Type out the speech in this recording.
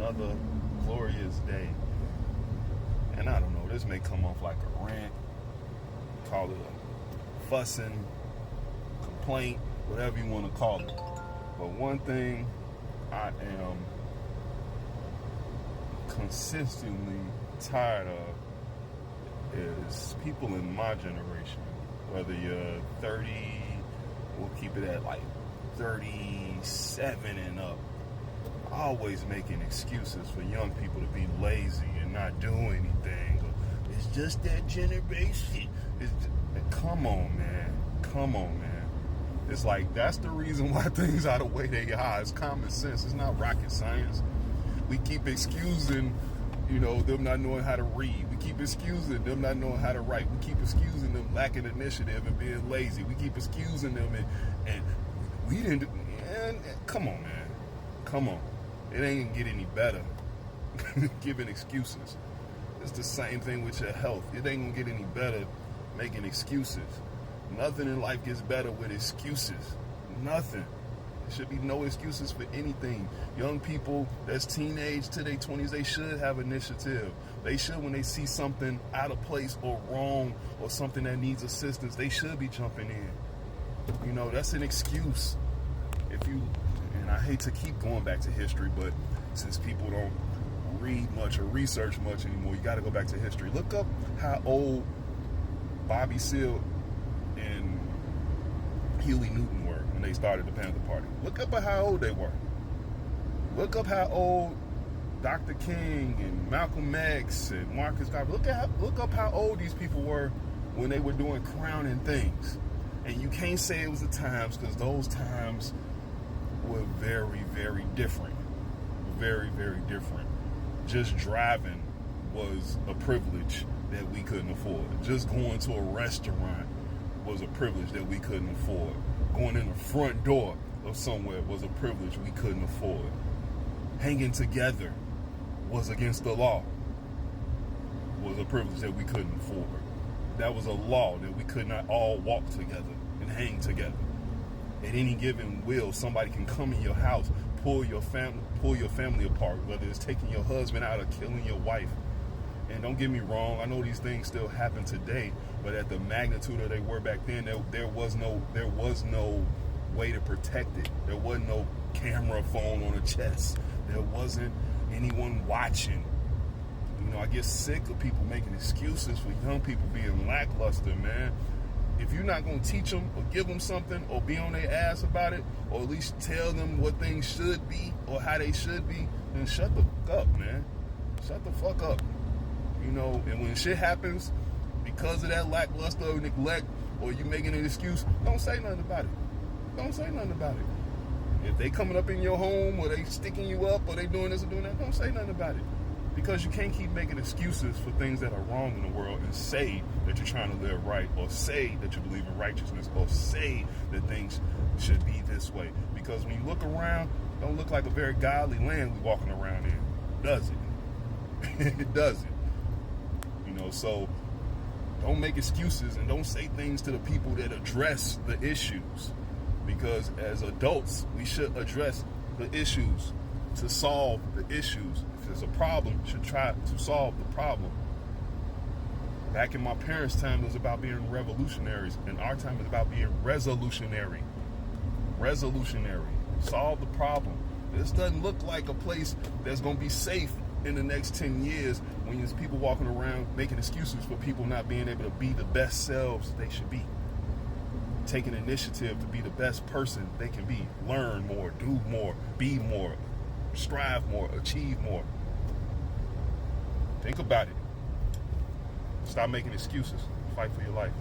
another glorious day. And I don't know, this may come off like a rant, call it a fussing, complaint, whatever you want to call it. But one thing I am consistently tired of is people in my generation, whether you're 30, we'll keep it at like 37 and up, always making excuses for young people to be lazy and not do anything. It's just that generation. Come on, man. It's like, that's the reason why things are the way they are. It's common sense. It's not rocket science. We keep excusing, them not knowing how to read. We keep excusing them not knowing how to write. We keep excusing them lacking initiative and being lazy. We keep excusing them and we didn't do, and come on, man. Come on. It ain't gonna get any better giving excuses. It's the same thing with your health. It ain't gonna get any better making excuses. Nothing in life gets better with excuses. Nothing. There should be no excuses for anything. Young people that's teenage to their 20s, they should have initiative. They should, when they see something out of place or wrong or something that needs assistance, they should be jumping in. That's an excuse. And I hate to keep going back to history, but since people don't read much or research much anymore, you got to go back to history. Look up how old Bobby Seale and Huey Newton were when they started the Panther Party. Look up at how old they were. Look up how old Dr. King and Malcolm X and Marcus Garvey. Look up how old these people were when they were doing crowning things. And you can't say it was the times, because those times were very, very different. Very, very different. Just driving was a privilege that we couldn't afford. Just going to a restaurant was a privilege that we couldn't afford. Going in the front door of somewhere was a privilege we couldn't afford. Hanging together was against the law. Was a privilege that we couldn't afford. That was a law that we could not all walk together and hang together. At any given will, somebody can come in your house, pull your family apart, whether it's taking your husband out or killing your wife. And don't get me wrong, I know these things still happen today, but at the magnitude that they were back then, there was no way to protect it. There wasn't no camera phone on a chest. There wasn't anyone watching. I get sick of people making excuses for young people being lackluster, man. If you're not going to teach them or give them something or be on their ass about it, or at least tell them what things should be or how they should be, then shut the fuck up, man. Shut the fuck up. And when shit happens because of that lackluster or neglect, or you making an excuse, don't say nothing about it. Don't say nothing about it. If they coming up in your home or they sticking you up or they doing this or doing that, don't say nothing about it. Because you can't keep making excuses for things that are wrong in the world and say that you're trying to live right, or say that you believe in righteousness, or say that things should be this way. Because when you look around, it don't look like a very godly land we walking around in, does it? It doesn't. So don't make excuses and don't say things to the people that address the issues. Because as adults, we should address the issues to solve the issues. If there's a problem, you should try to solve the problem. Back in my parents' time, it was about being revolutionaries. In our time, it's about being resolutionary. Resolutionary. Solve the problem. This doesn't look like a place that's going to be safe in the next 10 years when there's people walking around making excuses for people not being able to be the best selves they should be. Taking initiative to be the best person they can be. Learn more, do more, be more, strive more, achieve more. Think about it. Stop making excuses. Fight for your life.